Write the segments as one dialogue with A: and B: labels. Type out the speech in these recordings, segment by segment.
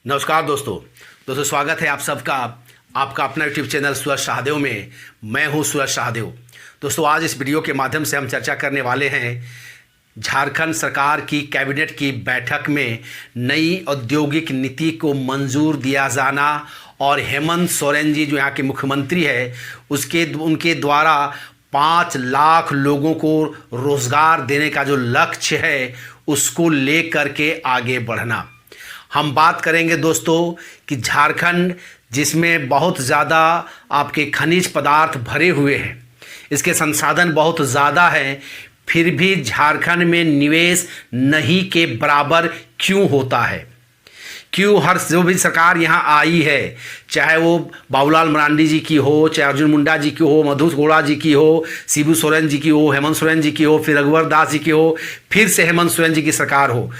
A: नमस्कार दोस्तों स्वागत है आप सबका आपका अपना यूट्यूब चैनल सूरज शाहदेव में। मैं हूं सूरज शाहदेव। दोस्तों आज इस वीडियो के माध्यम से हम चर्चा करने वाले हैं झारखंड सरकार की कैबिनेट की बैठक में नई औद्योगिक नीति को मंजूर दिया जाना और हेमंत सोरेन जी जो यहाँ के मुख्यमंत्री है उनके द्वारा 5 लाख लोगों को रोज़गार देने का जो लक्ष्य है उसको लेकर के आगे बढ़ना। हम बात करेंगे दोस्तों कि झारखंड जिसमें बहुत ज़्यादा आपके खनिज पदार्थ भरे हुए हैं, इसके संसाधन बहुत ज़्यादा हैं, फिर भी झारखंड में निवेश नहीं के बराबर क्यों होता है? क्यों हर जो भी सरकार यहाँ आई है, चाहे वो बाबूलाल मरांडी जी की हो, चाहे अर्जुन मुंडा जी की हो, मधु कोड़ा जी की हो, शिबू सोरेन जी की हो, हेमंत सोरेन जी की हो, फिर रघुवर दास जी की हो, फिर से हेमंत सोरेन जी की सरकार हो,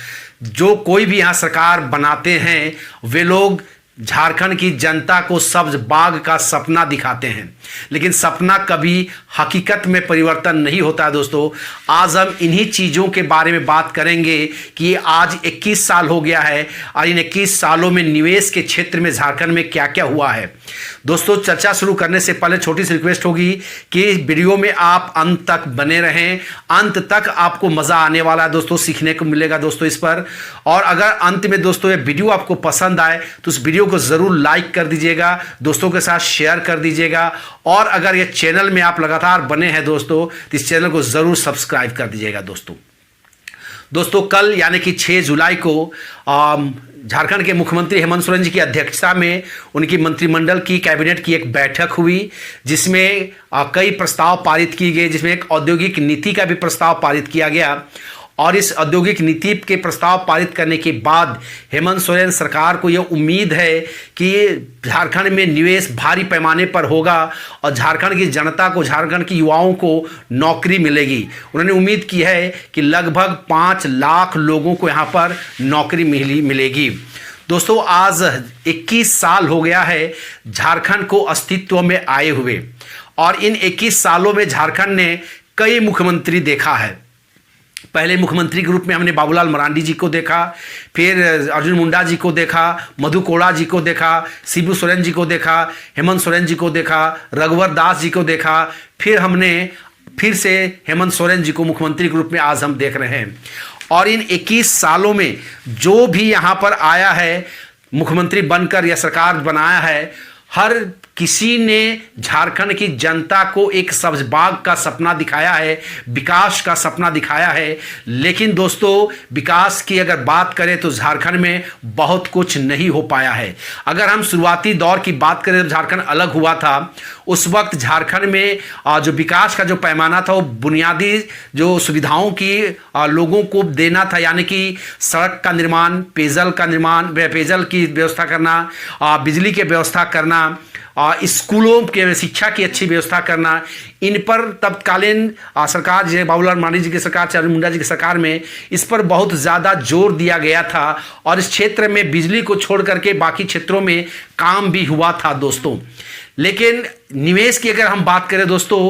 A: जो कोई भी यहाँ सरकार बनाते हैं वे लोग झारखंड की जनता को सब्ज बाग का सपना दिखाते हैं, लेकिन सपना कभी हकीकत में परिवर्तन नहीं होता है। दोस्तों आज हम इन्हीं चीज़ों के बारे में बात करेंगे कि आज 21 साल हो गया है और इन 21 सालों में निवेश के क्षेत्र में झारखंड में क्या क्या हुआ है। दोस्तों चर्चा शुरू करने से पहले छोटी सी रिक्वेस्ट होगी कि वीडियो में आप अंत तक बने रहें। अंत तक आपको मज़ा आने वाला है दोस्तों, सीखने को मिलेगा दोस्तों इस पर। और अगर अंत में दोस्तों ये वीडियो आपको पसंद आए तो उस वीडियो को ज़रूर लाइक कर दीजिएगा, दोस्तों के साथ शेयर कर दीजिएगा। और अगर ये चैनल में आप लगातार बने हैं दोस्तों तो इस चैनल को ज़रूर सब्सक्राइब कर दीजिएगा। दोस्तों कल यानी कि 6 जुलाई को झारखंड के मुख्यमंत्री हेमंत सोरेन जी की अध्यक्षता में उनकी मंत्रिमंडल की कैबिनेट की एक बैठक हुई जिसमें कई प्रस्ताव पारित किए गए, जिसमें एक औद्योगिक नीति का भी प्रस्ताव पारित किया गया। और इस औद्योगिक नीति के प्रस्ताव पारित करने के बाद हेमंत सोरेन सरकार को यह उम्मीद है कि झारखंड में निवेश भारी पैमाने पर होगा और झारखंड की जनता को, झारखंड के युवाओं को नौकरी मिलेगी। उन्होंने उम्मीद की है कि लगभग 5 लाख लोगों को यहाँ पर नौकरी मिलेगी। दोस्तों आज 21 साल हो गया है झारखंड को अस्तित्व में आए हुए, और इन 21 सालों में झारखंड ने कई मुख्यमंत्री देखा है। पहले मुख्यमंत्री के रूप में हमने बाबूलाल मरांडी जी को देखा, फिर अर्जुन मुंडा जी को देखा, मधु कोड़ा जी को देखा, शिबू सोरेन जी को देखा, हेमंत सोरेन जी को देखा, रघुवर दास जी को देखा, फिर से हेमंत सोरेन जी को मुख्यमंत्री के रूप में आज हम देख रहे हैं। और इन 21 सालों में जो भी यहाँ पर आया है मुख्यमंत्री बनकर या सरकार बनाया है, हर किसी ने झारखंड की जनता को एक सब्ज बाग का सपना दिखाया है, विकास का सपना दिखाया है। लेकिन दोस्तों विकास की अगर बात करें तो झारखंड में बहुत कुछ नहीं हो पाया है। अगर हम शुरुआती दौर की बात करें तो झारखंड अलग हुआ था, उस वक्त झारखंड में जो विकास का जो पैमाना था वो बुनियादी जो सुविधाओं की लोगों को देना था, यानी कि सड़क का निर्माण, पेयजल की व्यवस्था करना, बिजली की व्यवस्था करना, स्कूलों के शिक्षा की अच्छी व्यवस्था करना। इन पर तत्कालीन सरकार जैसे बाबूलाल मरांडी जी की सरकार, अर्जुन मुंडा जी की सरकार में इस पर बहुत ज़्यादा जोर दिया गया था और इस क्षेत्र में बिजली को छोड़ करके बाकी क्षेत्रों में काम भी हुआ था दोस्तों। लेकिन निवेश की अगर हम बात करें दोस्तों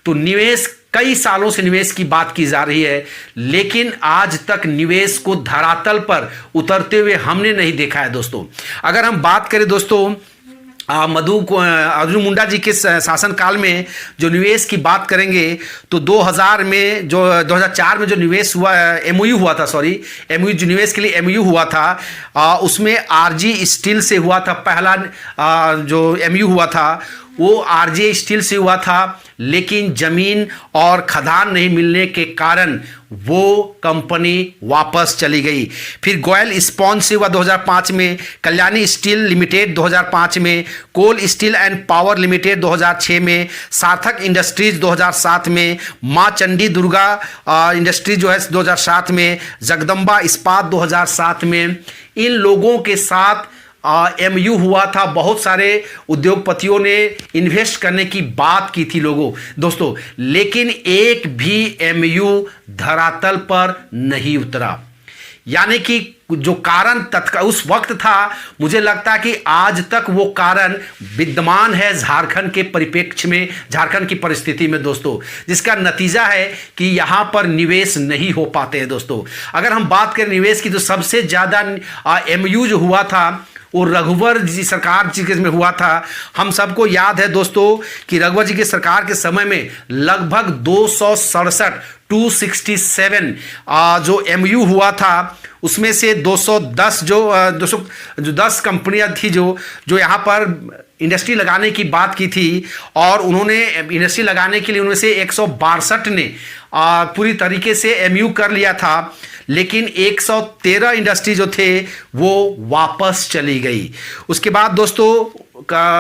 A: तो निवेश कई सालों से निवेश की बात की जा रही है, लेकिन आज तक निवेश को धरातल पर उतरते हुए हमने नहीं देखा है दोस्तों। अगर हम बात करें दोस्तों अर्जुन मुंडा जी के शासनकाल में जो निवेश की बात करेंगे तो 2004 में जो निवेश हुआ, एमओयू हुआ था, एमओयू जो निवेश के लिए एमओयू हुआ था उसमें आरजी स्टील से हुआ था। पहला जो एमओयू हुआ था वो आरजे स्टील से हुआ था, लेकिन जमीन और खदान नहीं मिलने के कारण वो कंपनी वापस चली गई। फिर गोयल स्पॉन्ज से हुआ 2005 में, कल्याणी स्टील लिमिटेड 2005 में, कोल स्टील एंड पावर लिमिटेड 2006 में, सार्थक इंडस्ट्रीज 2007 में, माँ चंडी दुर्गा इंडस्ट्रीज जो है 2007 में, जगदम्बा इस्पात 2007 में। इन लोगों के साथ एमयू हुआ था। बहुत सारे उद्योगपतियों ने इन्वेस्ट करने की बात की थी दोस्तों, लेकिन एक भी एमयू धरातल पर नहीं उतरा। यानी कि जो कारण उस वक्त था, मुझे लगता है कि आज तक वो कारण विद्यमान है झारखंड के परिप्रेक्ष्य में, झारखंड की परिस्थिति में दोस्तों, जिसका नतीजा है कि यहाँ पर निवेश नहीं हो पाते हैं दोस्तों। अगर हम बात करें निवेश की तो सबसे ज़्यादा एमयू जो हुआ था वो रघुवर जी सरकार जी के में हुआ था। हम सबको याद है दोस्तों कि रघुवर जी की सरकार के समय में लगभग 267 जो एमयू हुआ था, उसमें से 210 जो 10 कंपनियां थी जो यहाँ पर इंडस्ट्री लगाने की बात की थी, और उन्होंने इंडस्ट्री लगाने के लिए उनमें से 162 ने पूरी तरीके से एमयू कर लिया था, लेकिन 113 इंडस्ट्री जो थे वो वापस चली गई। उसके बाद दोस्तों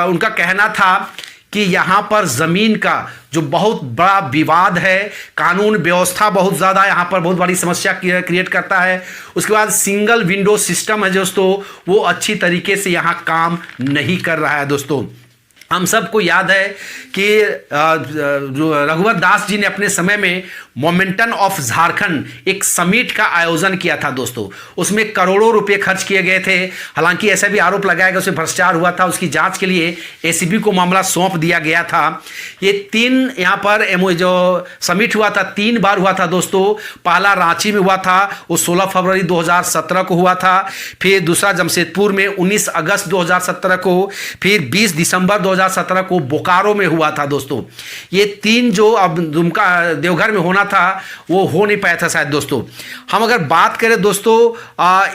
A: उनका कहना था कि यहाँ पर ज़मीन का जो बहुत बड़ा विवाद है, कानून व्यवस्था बहुत ज़्यादा यहाँ पर बहुत बड़ी समस्या क्रिएट करता है। उसके बाद सिंगल विंडो सिस्टम है दोस्तों, वो अच्छी तरीके से यहाँ काम नहीं कर रहा है दोस्तों। हम सबको याद है कि जो रघुवर दास जी ने अपने समय में मोमेंटम ऑफ झारखंड एक समिट का आयोजन किया था दोस्तों। उसमें करोड़ों रुपए खर्च किए गए थे। हालांकि ऐसा भी आरोप लगाया गया उसमें भ्रष्टाचार हुआ था। उसकी जांच के लिए एसीबी को मामला सौंप दिया गया था। ये 3 यहाँ पर जो समिट हुआ था 3 बार हुआ था दोस्तों। पहला रांची में हुआ था, वो 16 फरवरी 2017 को हुआ था। फिर दूसरा जमशेदपुर में 19 अगस्त 2017 को, फिर 20 दिसंबर 2017 को बोकारो में हुआ था दोस्तों। ये 3 जो अब दुमका देवघर में होना था वो हो नहीं पाया था शायद दोस्तों। हम अगर बात करें दोस्तों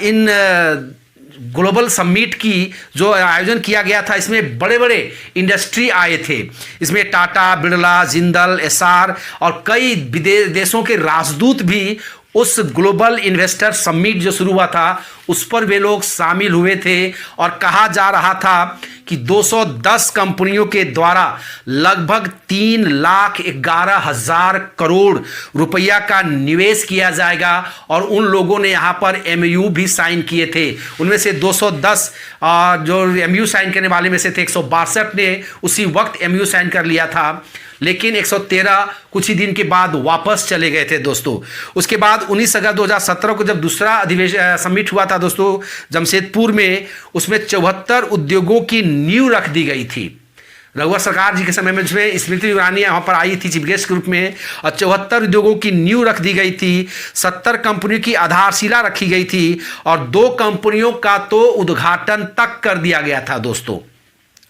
A: इन ग्लोबल समिट की जो आयोजन किया गया था, इसमें बड़े बड़े इंडस्ट्री आए थे। इसमें टाटा, बिरला, जिंदल, एस्सार और कई देशों के राजदूत भी उस ग्लोबल इन्वेस्टर समिट जो शुरू हुआ था उस पर वे लोग शामिल हुए थे। और कहा जा रहा था कि 210 कंपनियों के द्वारा लगभग 3,11,000 करोड़ रुपया का निवेश किया जाएगा। और उन लोगों ने यहाँ पर एमयू भी साइन किए थे। उनमें से 210 जो एमयू साइन करने वाले में से थे 162 ने उसी वक्त एमयू साइन कर लिया था, लेकिन 113 कुछ ही दिन के बाद वापस चले गए थे दोस्तों। उसके बाद 19 अगस्त 2017 को जब दूसरा अधिवेशन समिट हुआ था दोस्तों जमशेदपुर में, उसमें 74 उद्योगों की नींव रख दी गई थी। रघुवर सरकार जी के समय में जिसमें स्मृति ईरानी यहाँ पर आई थी चीफ गेस्ट के रूप में, और 74 उद्योगों की नींव रख दी गई थी। 70 कंपनियों की आधारशिला रखी गई थी और 2 कंपनियों का तो उद्घाटन तक कर दिया गया था दोस्तों।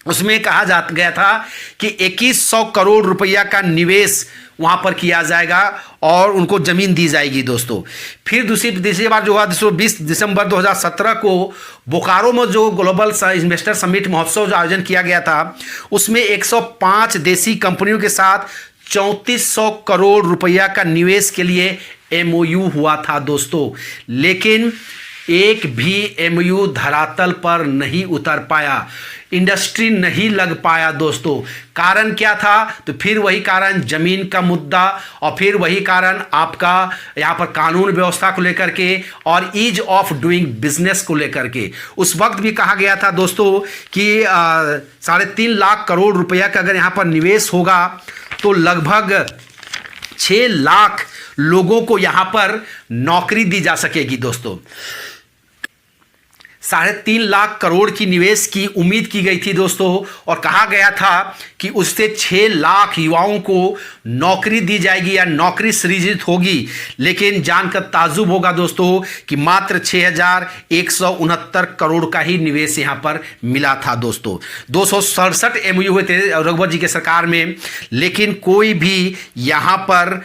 A: उसमें कहा गया था कि 2100 करोड़ रुपया का निवेश वहां पर किया जाएगा और उनको जमीन दी जाएगी दोस्तों। फिर दूसरी बार जो हुआ 20 दिसंबर 2017 को बोकारो में जो ग्लोबल इन्वेस्टर समिट महोत्सव जो आयोजन किया गया था, उसमें 105 देसी कंपनियों के साथ 3400 करोड़ रुपया का निवेश के लिए एमओयू हुआ था दोस्तों। लेकिन एक भी एमयू धरातल पर नहीं उतर पाया, इंडस्ट्री नहीं लग पाया दोस्तों। कारण क्या था? तो फिर वही कारण जमीन का मुद्दा, और फिर वही कारण आपका यहाँ पर कानून व्यवस्था को लेकर के और ईज ऑफ डूइंग बिजनेस को लेकर के। उस वक्त भी कहा गया था दोस्तों कि 3.5 लाख करोड़ रुपया का अगर यहाँ पर निवेश होगा तो लगभग 6 लाख लोगों को यहाँ पर नौकरी दी जा सकेगी दोस्तों। 3.5 लाख करोड़ की निवेश की उम्मीद की गई थी दोस्तों, और कहा गया था कि उससे 6 लाख युवाओं को नौकरी दी जाएगी या नौकरी सृजित होगी। लेकिन जानकर ताज्जुब होगा दोस्तों कि मात्र 6,169 करोड़ का ही निवेश यहां पर मिला था दोस्तों। 267 एमओयू हुए थे रघुवर जी के सरकार में, लेकिन कोई भी यहां पर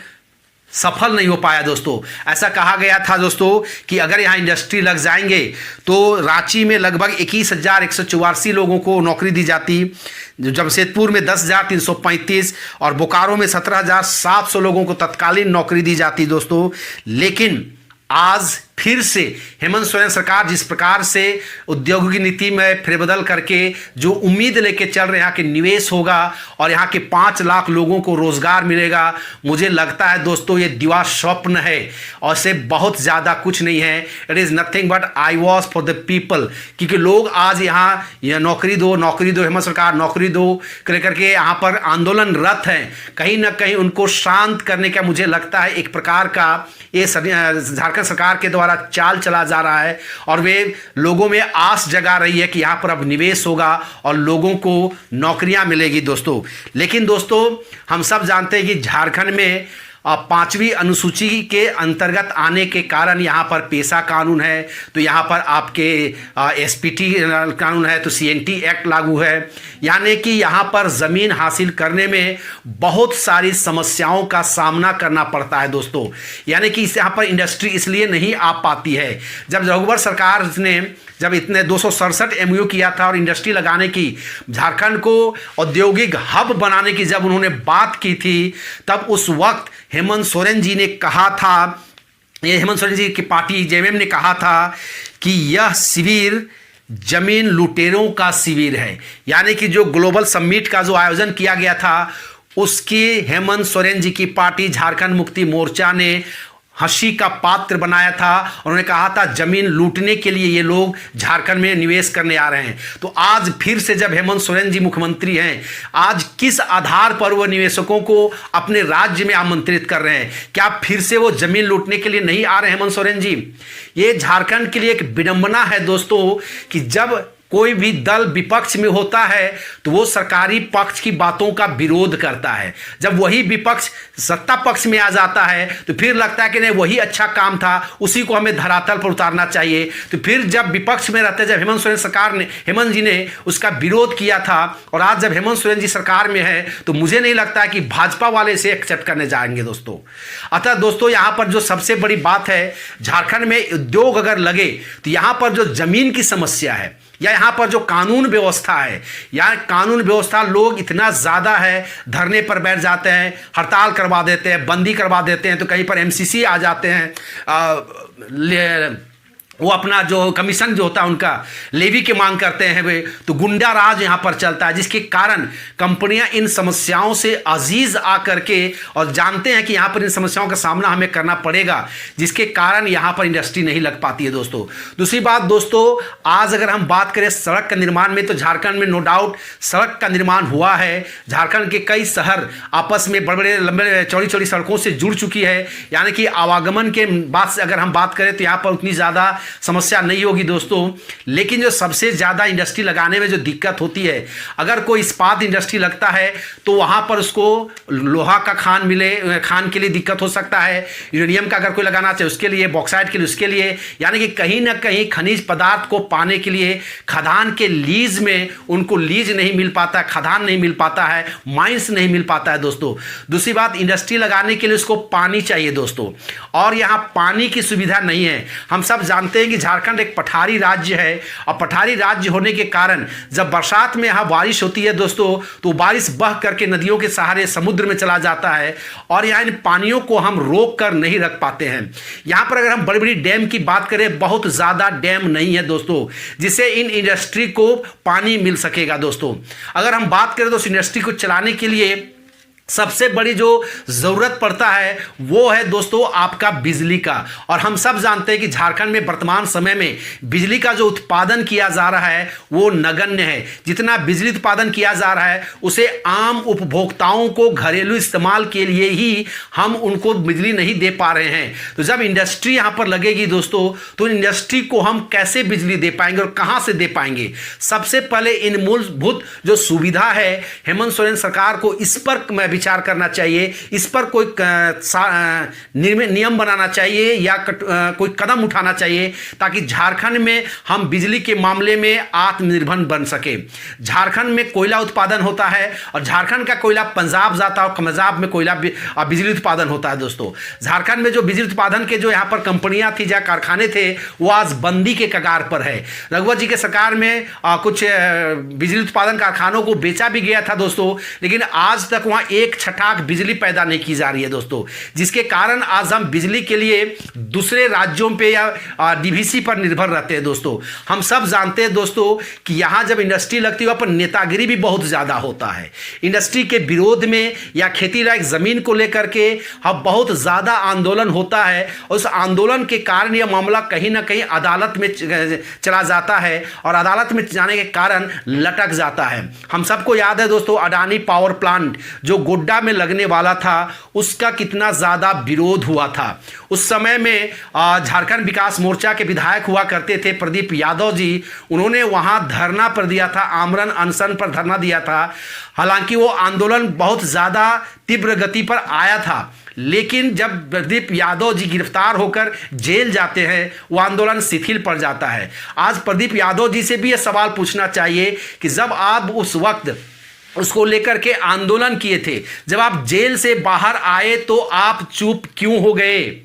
A: सफल नहीं हो पाया दोस्तों। ऐसा कहा गया था दोस्तों कि अगर यहाँ इंडस्ट्री लग जाएंगे तो रांची में लगभग 21,184 लोगों को नौकरी दी जाती, जमशेदपुर में 10,335 और बोकारो में 17,700 लोगों को तत्कालीन नौकरी दी जाती दोस्तों। लेकिन आज फिर से हेमंत सोरेन सरकार जिस प्रकार से उद्योग की नीति में फेरबदल करके जो उम्मीद लेके चल रहे हैं यहाँ के निवेश होगा और यहाँ के 5 लाख लोगों को रोजगार मिलेगा, मुझे लगता है दोस्तों ये दिवा स्वप्न है और से बहुत ज़्यादा कुछ नहीं है। It is nothing but I was for the people, क्योंकि लोग आज यहाँ नौकरी दो हेमंत सरकार नौकरी दो करके यहाँ पर आंदोलनरत हैं। कहीं ना कहीं उनको शांत करने का मुझे लगता है एक प्रकार का ये झारखंड सरकार के द्वारा चाल चला जा रहा है और वे लोगों में आस जगा रही है कि यहाँ पर अब निवेश होगा और लोगों को नौकरियां मिलेगी दोस्तों। लेकिन दोस्तों हम सब जानते हैं कि झारखंड में पांचवी अनुसूची के अंतर्गत आने के कारण यहाँ पर पेशा कानून है, तो यहाँ पर आपके एसपीटी कानून है, तो सीएनटी एक्ट लागू है। यानी कि यहाँ पर ज़मीन हासिल करने में बहुत सारी समस्याओं का सामना करना पड़ता है दोस्तों। यानी कि यहाँ पर इंडस्ट्री इसलिए नहीं आ पाती है। जब रघुवर सरकार ने जब इतने 267 एमओयू किया था और इंडस्ट्री लगाने की, झारखंड को औद्योगिक हब बनाने की जब उन्होंने बात की थी, तब उस वक्त हेमंत सोरेन जी ने कहा था, ये हेमंत सोरेन जी की पार्टी जेएमएम ने कहा था कि यह शिविर जमीन लुटेरों का शिविर है। यानी कि जो ग्लोबल समिट का जो आयोजन किया गया था, उसकी हेमंत सोरेन जी की पार्टी झारखंड मुक्ति मोर्चा ने हंसी का पात्र बनाया था। उन्होंने कहा था जमीन लूटने के लिए ये लोग झारखंड में निवेश करने आ रहे हैं। तो आज फिर से जब हेमंत सोरेन जी मुख्यमंत्री हैं, आज किस आधार पर वो निवेशकों को अपने राज्य में आमंत्रित कर रहे हैं? क्या फिर से वो जमीन लूटने के लिए नहीं आ रहे हेमंत सोरेन जी? ये झारखंड के लिए एक विडंबना है दोस्तों कि जब कोई भी दल विपक्ष में होता है तो वो सरकारी पक्ष की बातों का विरोध करता है। जब वही विपक्ष सत्ता पक्ष में आ जाता है तो फिर लगता है कि नहीं वही अच्छा काम था, उसी को हमें धरातल पर उतारना चाहिए। तो फिर जब विपक्ष में रहते, जब हेमंत सोरेन सरकार ने, हेमंत जी ने उसका विरोध किया था, और आज जब हेमंत सोरेन जी सरकार में है तो मुझे नहीं लगता है कि भाजपा वाले इसे एक्सेप्ट करने जाएंगे दोस्तों। अतः दोस्तों यहाँ पर जो सबसे बड़ी बात है, झारखंड में उद्योग अगर लगे तो यहाँ पर जो जमीन की समस्या है या यहाँ पर जो कानून व्यवस्था है, या कानून व्यवस्था लोग इतना ज़्यादा है, धरने पर बैठ जाते हैं, हड़ताल करवा देते हैं, बंदी करवा देते हैं, तो कहीं पर एमसीसी आ जाते हैं, वो अपना जो कमीशन जो होता है उनका लेवी की मांग करते हैं वे, तो गुंडा राज यहाँ पर चलता है, जिसके कारण कंपनियां इन समस्याओं से अजीज आ करके और जानते हैं कि यहाँ पर इन समस्याओं का सामना हमें करना पड़ेगा, जिसके कारण यहाँ पर इंडस्ट्री नहीं लग पाती है दोस्तों। दूसरी बात दोस्तों, आज अगर हम बात करें सड़क के निर्माण में, तो झारखंड में नो डाउट सड़क का निर्माण हुआ है। झारखंड के कई शहर आपस में बड़े बड़े लंबे चौड़ी चौड़ी सड़कों से जुड़ चुकी है। यानी कि आवागमन के बात से अगर हम बात करें तो यहाँ पर उतनी ज़्यादा समस्या नहीं होगी दोस्तों। लेकिन जो सबसे ज़्यादा इंडस्ट्री लगाने में जो दिक्कत होती है, अगर कोई इस्पात इंडस्ट्री लगता है तो वहाँ पर उसको लोहा का खान मिले, खान के लिए दिक्कत हो सकता है, यूरेनियम का अगर कोई लगाना चाहे उसके लिए, बॉक्साइट के लिए उसके लिए, यानी कि कहीं ना कहीं खनिज पदार्थ को पाने के लिए खदान के लीज में उनको लीज नहीं मिल पाता, खदान नहीं मिल पाता है, माइंस नहीं मिल पाता है दोस्तों। दूसरी बात, इंडस्ट्री लगाने के लिए उसको पानी चाहिए दोस्तों, और यहाँ पानी की सुविधा नहीं है। हम सब जानते हैं कि झारखंड एक पठारी राज्य है, और पठारी राज्य होने के कारण जब बरसात में यहाँ बारिश होती है दोस्तों, तो बारिश बह करके नदियों के सहारे समुद्र में चला जाता है, और यहाँ इन पानियों को हम रोक कर नहीं रख पाते हैं। यहाँ पर अगर हम बड़ी बड़ी डैम की बात करें, बहुत ज़्यादा डैम नहीं है दोस्तों जिससे इन इंडस्ट्री को पानी मिल सकेगा दोस्तों। अगर हम बात करें तो उस इंडस्ट्री को चलाने के लिए सबसे बड़ी जो ज़रूरत पड़ता है वो है दोस्तों आपका बिजली का। और हम सब जानते हैं कि झारखंड में वर्तमान समय में बिजली का जो उत्पादन किया जा रहा है वो नगण्य है। जितना बिजली उत्पादन किया जा रहा है उसे आम उपभोक्ताओं को घरेलू इस्तेमाल के लिए ही हम उनको बिजली नहीं दे पा रहे हैं। तो जब इंडस्ट्री यहाँ पर लगेगी दोस्तों, तो इंडस्ट्री को हम कैसे बिजली दे पाएंगे और कहाँ से दे पाएंगे? सबसे पहले इन मूलभूत जो सुविधा है, हेमंत सोरेन सरकार को इस पर विचार करना चाहिए, इस पर कोई नियम बनाना चाहिए या कोई कदम उठाना चाहिए, ताकि झारखंड में हम बिजली के मामले में आत्मनिर्भर बन सके। झारखंड में कोयला उत्पादन होता है और झारखंड का कोयला पंजाब जाता है और पंजाब में कोयला बिजली उत्पादन होता है दोस्तों। झारखंड में जो बिजली उत्पादन के जो यहाँ पर कंपनियां थी, जहाँ कारखाने थे, वो आज बंदी के कगार पर है। रघुवर जी के सरकार में कुछ बिजली उत्पादन कारखानों को बेचा भी गया था दोस्तों, लेकिन आज तक वहाँ एक छटाक बिजली पैदा नहीं की जा रही है दोस्तों, जिसके कारण आज हम बिजली के लिए दूसरे राज्यों पे या डीवीसी पर निर्भर रहते हैं दोस्तों। हम सब जानते हैं दोस्तों कि यहाँ जब इंडस्ट्री लगती है वहाँ पर नेतागिरी भी बहुत ज़्यादा होता है। इंडस्ट्री के विरोध में या खेती लायक ज़मीन को लेकर के हम बहुत ज़्यादा आंदोलन होता है, और उस आंदोलन के कारण यह मामला कहीं ना कहीं अदालत में चला जाता है, और अदालत में जाने के कारण लटक जाता है। हम सबको याद है दोस्तों, अडानी पावर प्लांट जो गोड्डा में लगने वाला था, उसका कितना ज़्यादा विरोध हुआ था। उस समय में झारखंड विकास मोर्चा के विधायक हुआ करते थे प्रदीप यादव जी, उन्होंने वहां धरना पर दिया था, आमरण अनशन पर धरना दिया था। हालांकि वो आंदोलन बहुत ज़्यादा तीव्र गति पर आया था, लेकिन जब प्रदीप यादव जी गिरफ्तार होकर जेल जाते हैं वो आंदोलन शिथिल पड़ जाता है। आज प्रदीप यादव जी से भी यह सवाल पूछना चाहिए कि जब आप उस वक्त उसको लेकर के आंदोलन किए थे, जब आप जेल से बाहर आए तो आप चुप क्यों हो गए?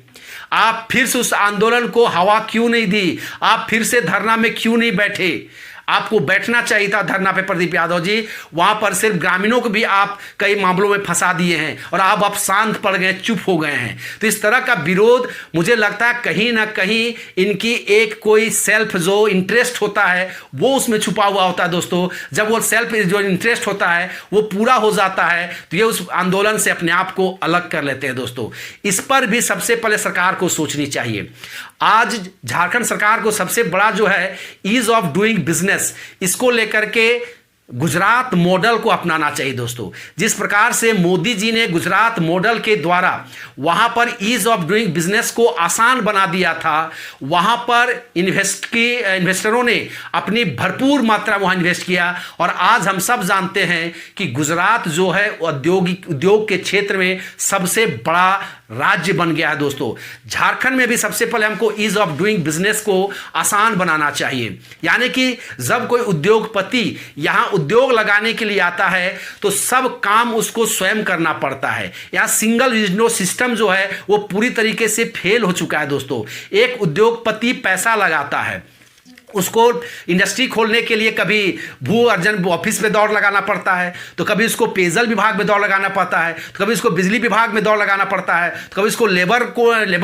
A: आप फिर से उस आंदोलन को हवा क्यों नहीं दी? आप फिर से धरना में क्यों नहीं बैठे? आपको बैठना चाहिए था धरना पे प्रदीप यादव जी। वहां पर सिर्फ ग्रामीणों को भी आप कई मामलों में फंसा दिए हैं और आप शांत पड़ गए, चुप हो गए हैं। तो इस तरह का विरोध मुझे लगता है कहीं ना कहीं इनकी एक कोई सेल्फ जो इंटरेस्ट होता है वो उसमें छुपा हुआ होता है दोस्तों। जब वो सेल्फ जो इंटरेस्ट होता है वो पूरा हो जाता है तो ये उस आंदोलन से अपने आप को अलग कर लेते हैं दोस्तों। इस पर भी सबसे पहले सरकार को सोचनी चाहिए। आज झारखंड सरकार को सबसे बड़ा जो है ईज ऑफ डूइंग बिजनेस, इसको लेकर के गुजरात मॉडल को अपनाना चाहिए दोस्तों। जिस प्रकार से मोदी जी ने गुजरात मॉडल के द्वारा वहां पर ईज ऑफ डूइंग बिजनेस को आसान बना दिया था, वहां पर इन्वेस्टरों ने अपनी भरपूर मात्रा वहां इन्वेस्ट किया और आज हम सब जानते हैं कि गुजरात जो है उद्योग के क्षेत्र में सबसे बड़ा राज्य बन गया है दोस्तों। झारखंड में भी सबसे पहले हमको ईज ऑफ डूइंग बिजनेस को आसान बनाना चाहिए, यानी कि जब कोई उद्योगपति यहां उद्योग लगाने के लिए आता है तो सब काम उसको स्वयं करना पड़ता है। यहां सिंगल विंडो सिस्टम जो है वो पूरी तरीके से फेल हो चुका है दोस्तों। एक उद्योगपति पैसा लगाता है, उसको इंडस्ट्री खोलने के लिए कभी भू अर्जन ऑफिस में दौड़ लगाना पड़ता है, तो कभी उसको पेयजल विभाग में दौड़ लगाना पड़ता है, तो कभी उसको बिजली विभाग में दौड़ लगाना पड़ता है, तो कभी उसको लेबर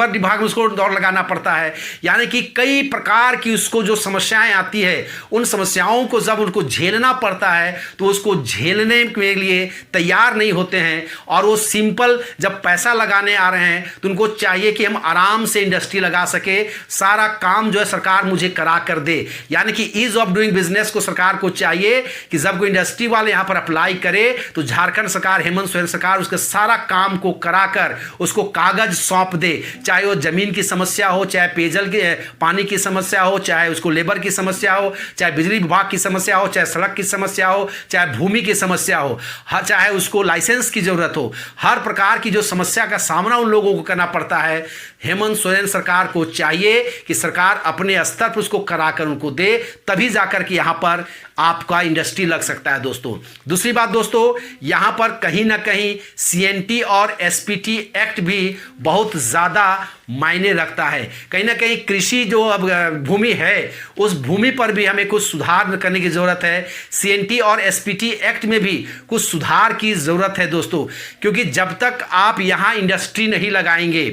A: विभाग में उसको दौड़ लगाना पड़ता है। यानी कि कई प्रकार की उसको जो समस्याएं आती है उन समस्याओं को जब उनको झेलना पड़ता है तो उसको झेलने के लिए तैयार नहीं होते हैं। और वो सिंपल जब पैसा लगाने आ रहे हैं तो उनको चाहिए कि हम आराम से इंडस्ट्री लगा सके, सारा काम जो है सरकार मुझे करा कर दे। यानी कि ईज ऑफ डूइंग बिजनेस को सरकार को चाहिए कि जब कोई इंडस्ट्री वाले यहां पर अप्लाई करे तो झारखंड सरकार, हेमंत सोरेन सरकार उसके सारा काम को कराकर उसको कागज सौंप दे। चाहे वो जमीन की समस्या हो, चाहे पेयजल के पानी की समस्या हो, चाहे उसको लेबर की समस्या हो, चाहे बिजली विभाग की समस्या हो, चाहे सड़क की समस्या हो, चाहे भूमि की समस्या हो, चाहे उसको लाइसेंस की जरूरत हो, हर प्रकार की जो समस्या का सामना उन लोगों को करना पड़ता है। हेमंत सोरेन सरकार को चाहिए कि सरकार अपने स्तर पर उसको कराकर उनको दे, तभी जाकर कि यहां पर आपका इंडस्ट्री लग सकता है दोस्तों। दूसरी बात दोस्तों, यहां पर कहीं ना कहीं सीएनटी और एसपीटी एक्ट भी बहुत ज्यादा मायने रखता है। कहीं ना कहीं कृषि जो अब भूमि है उस भूमि पर भी हमें कुछ सुधार करने की जरूरत है। सीएनटी और एसपीटी एक्ट में भी कुछ सुधार की जरूरत है दोस्तों, क्योंकि जब तक आप यहां इंडस्ट्री नहीं लगाएंगे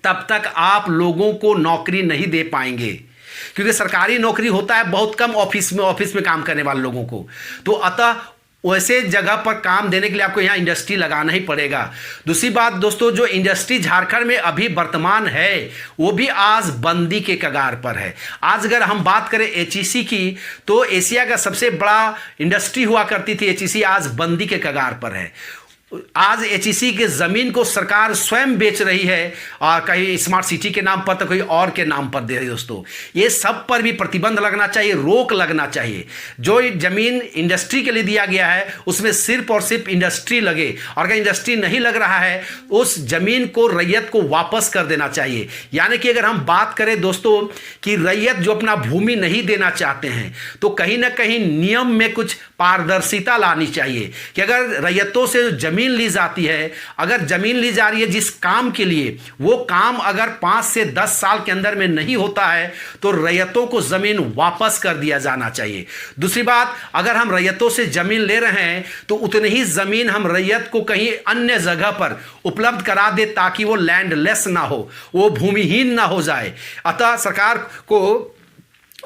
A: तब तक आप लोगों को नौकरी नहीं दे पाएंगे, क्योंकि सरकारी नौकरी होता है बहुत कम ऑफिस में काम करने वाले लोगों को। तो अतः वैसे जगह पर काम देने के लिए आपको यहाँ इंडस्ट्री लगाना ही पड़ेगा। दूसरी बात दोस्तों, जो इंडस्ट्री झारखंड में अभी वर्तमान है वो भी आज बंदी के कगार पर है। आज अगर हम बात करें एचईसी की तो एशिया का सबसे बड़ा इंडस्ट्री हुआ करती थी एचईसी, आज बंदी के कगार पर है। आज एचईसी के जमीन को सरकार स्वयं बेच रही है और कहीं स्मार्ट सिटी के नाम पर तो कोई और के नाम पर दे रही है दोस्तों। ये सब पर भी प्रतिबंध लगना चाहिए, रोक लगना चाहिए। जो जमीन इंडस्ट्री के लिए दिया गया है उसमें सिर्फ और सिर्फ इंडस्ट्री लगे, और अगर इंडस्ट्री नहीं लग रहा है उस जमीन को रैयत को वापस कर देना चाहिए। यानी कि अगर हम बात करें दोस्तों कि रैयत जो अपना भूमि नहीं देना चाहते हैं तो कहीं ना कहीं नियम में कुछ पारदर्शिता लानी चाहिए कि अगर रैयतों से जमीन ली जाती है, अगर जमीन ली जा रही है जिस काम के लिए, वो काम अगर 5 से 10 साल के अंदर में नहीं होता है तो रैयतों को जमीन वापस कर दिया जाना चाहिए। दूसरी बात, अगर हम रैयतों से जमीन ले रहे हैं तो उतनी ही जमीन हम रैयत को कहीं अन्य जगह पर उपलब्ध करा दे ताकि वो लैंडलेस ना हो, वो भूमिहीन ना हो जाए। अतः सरकार को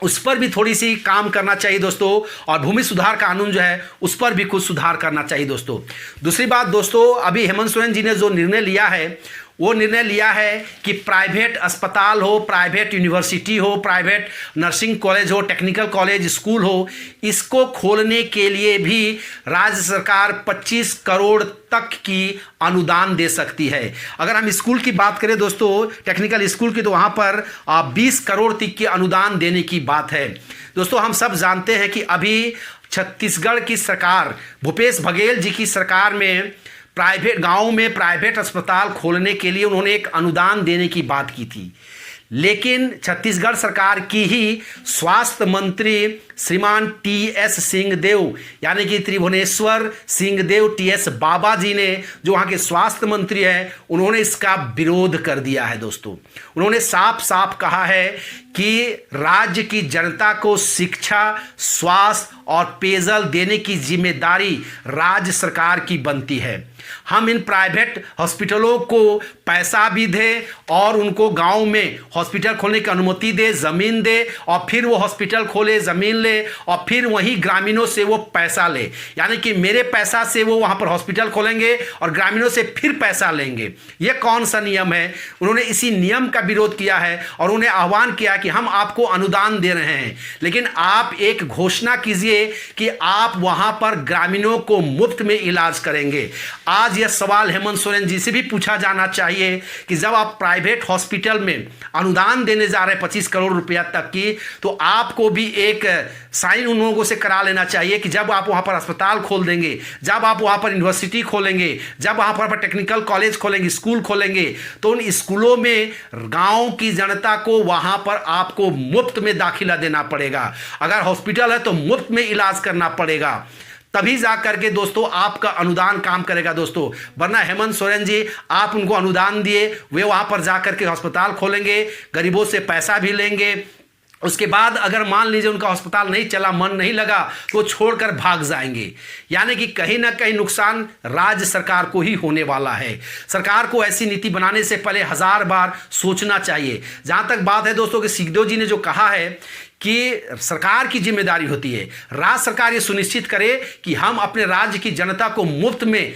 A: उस पर भी थोड़ी सी काम करना चाहिए दोस्तों, और भूमि सुधार कानून जो है उस पर भी कुछ सुधार करना चाहिए दोस्तों। दूसरी बात दोस्तों, अभी हेमंत सोरेन जी ने जो निर्णय लिया है वो निर्णय लिया है कि प्राइवेट अस्पताल हो, प्राइवेट यूनिवर्सिटी हो, प्राइवेट नर्सिंग कॉलेज हो, टेक्निकल कॉलेज स्कूल हो, इसको खोलने के लिए भी राज्य सरकार 25 करोड़ तक की अनुदान दे सकती है। अगर हम स्कूल की बात करें दोस्तों, टेक्निकल स्कूल की, तो वहाँ पर 20 करोड़ तक की अनुदान देने की बात है। दोस्तों हम सब जानते हैं कि अभी छत्तीसगढ़ की सरकार, भूपेश बघेल जी की सरकार में प्राइवेट गांव में प्राइवेट अस्पताल खोलने के लिए उन्होंने एक अनुदान देने की बात की थी, लेकिन छत्तीसगढ़ सरकार की ही स्वास्थ्य मंत्री श्रीमान टी.एस. सिंहदेव यानी कि त्रिभुवनेश्वर सिंहदेव टी.एस. बाबा जी ने, जो वहाँ के स्वास्थ्य मंत्री हैं, उन्होंने इसका विरोध कर दिया है दोस्तों। उन्होंने साफ साफ कहा है कि राज्य की जनता को शिक्षा, स्वास्थ्य और पेयजल देने की जिम्मेदारी राज्य सरकार की बनती है। हम इन प्राइवेट हॉस्पिटलों को पैसा भी दें और उनको गांव में हॉस्पिटल खोलने की अनुमति दे, ज़मीन दे, और फिर वो हॉस्पिटल खोले, ज़मीन ले, और फिर वहीं ग्रामीणों से वो पैसा ले। यानी कि मेरे पैसा से वो वहाँ पर हॉस्पिटल खोलेंगे और ग्रामीणों से फिर पैसा लेंगे। ये कौन सा नियम है? उन्होंने इसी नियम का विरोध किया है और उन्हें आह्वान किया कि हम आपको अनुदान दे रहे हैं, लेकिन आप एक घोषणा कीजिए कि आप वहाँ पर ग्रामीणों को मुफ्त में इलाज करेंगे। आज यह सवाल हेमंत सोरेन जी से भी पूछा जाना चाहिए कि जब आप प्राइवेट हॉस्पिटल में अनुदान देने जा रहे हैं 25 करोड़ रुपया तक की, तो आपको भी एक साइन उन लोगों से करा लेना चाहिए कि जब आप वहां पर अस्पताल खोल देंगे, जब आप वहां पर यूनिवर्सिटी खोलेंगे, जब वहां पर टेक्निकल कॉलेज खोलेंगे, स्कूल खोलेंगे, तो उन स्कूलों में गांव की जनता को वहां पर आपको मुफ्त में दाखिला देना पड़ेगा। अगर हॉस्पिटल है तो मुफ्त में इलाज करना पड़ेगा, तभी जा करके दोस्तों आपका अनुदान काम करेगा दोस्तों। वरना हेमंत सोरेन जी, आप उनको अनुदान दिए, वे वहां पर जा करके अस्पताल खोलेंगे, गरीबों से पैसा भी लेंगे, उसके बाद अगर मान लीजिए उनका अस्पताल नहीं चला, मन नहीं लगा, तो छोड़कर भाग जाएंगे। यानी कि कहीं ना कहीं नुकसान राज्य सरकार को ही होने वाला है। सरकार को ऐसी नीति बनाने से पहले 1000 बार सोचना चाहिए। जहां तक बात है दोस्तों कि सिंहदेव जी ने जो कहा है कि सरकार की जिम्मेदारी होती है, राज्य सरकार ये सुनिश्चित करे कि हम अपने राज्य की जनता को मुफ्त में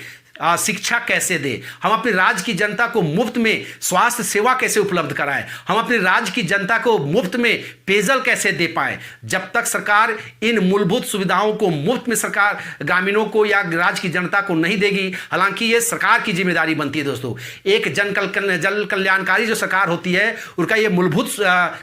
A: शिक्षा कैसे दे, हम अपने राज्य की जनता को मुफ्त में स्वास्थ्य सेवा कैसे उपलब्ध कराएं, हम अपने राज्य की जनता को मुफ्त में पेयजल कैसे दे पाएं। जब तक सरकार इन मूलभूत सुविधाओं को मुफ्त में सरकार ग्रामीणों को या राज्य की जनता को नहीं देगी, हालांकि ये सरकार की जिम्मेदारी बनती है दोस्तों। एक जन कल्याणकारी जो सरकार होती है, उनका ये मूलभूत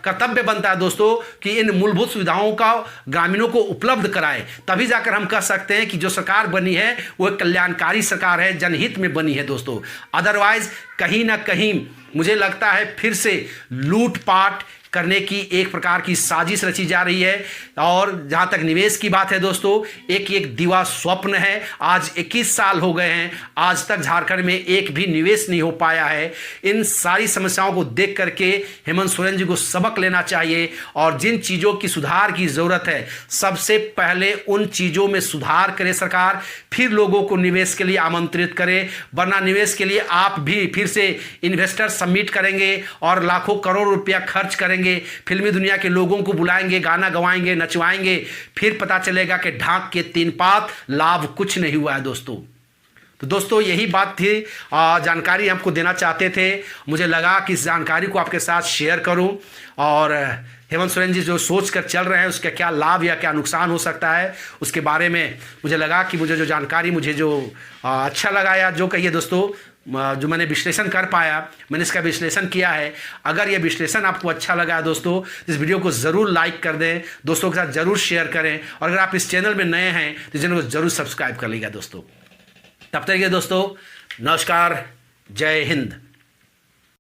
A: कर्तव्य बनता है दोस्तों कि इन मूलभूत सुविधाओं का ग्रामीणों को उपलब्ध कराए। तभी जाकर हम कह सकते हैं कि जो सरकार बनी है वो एक कल्याणकारी सरकार है, जनहित में बनी है दोस्तों। अदरवाइज कहीं ना कहीं मुझे लगता है फिर से लूटपाट करने की एक प्रकार की साजिश रची जा रही है। और जहां तक निवेश की बात है दोस्तों, एक दिवा स्वप्न है। आज 21 साल हो गए हैं, आज तक झारखंड में एक भी निवेश नहीं हो पाया है। इन सारी समस्याओं को देख करके हेमंत सोरेन जी को सबक लेना चाहिए और जिन चीज़ों की सुधार की ज़रूरत है, सबसे पहले उन चीज़ों में सुधार करे सरकार, फिर लोगों को निवेश के लिए आमंत्रित करे। वरना निवेश के लिए आप भी फिर से इन्वेस्टर सबमिट करेंगे और लाखों करोड़ रुपया खर्च करेंगे, फिल्मी दुनिया के लोगों को बुलाएंगे, गाना गवाएंगे, नचवाएंगे, फिर पता चलेगा कि ढाक के 3 पात, लाभ कुछ नहीं हुआ है दोस्तों। तो दोस्तों यही बात थी, जानकारी आपको देना चाहते थे। मुझे लगा कि इस जानकारी को आपके साथ शेयर करूं और हेमंत सोरेन जी जो सोच कर चल रहे हैं उसका क्या लाभ या क्या नुकसान हो सकता है, उसके बारे में मुझे लगा कि मुझे जो जानकारी मुझे जो अच्छा लगा या जो कहिए दोस्तों, जो मैंने विश्लेषण कर पाया, मैंने इसका विश्लेषण किया है। अगर यह विश्लेषण आपको अच्छा लगा है दोस्तों, इस वीडियो को ज़रूर लाइक कर दें, दोस्तों के साथ ज़रूर शेयर करें, और अगर आप इस चैनल में नए हैं तो चैनल को ज़रूर सब्सक्राइब कर लीजिएगा दोस्तों। तब तक के दोस्तों नमस्कार, जय हिंद।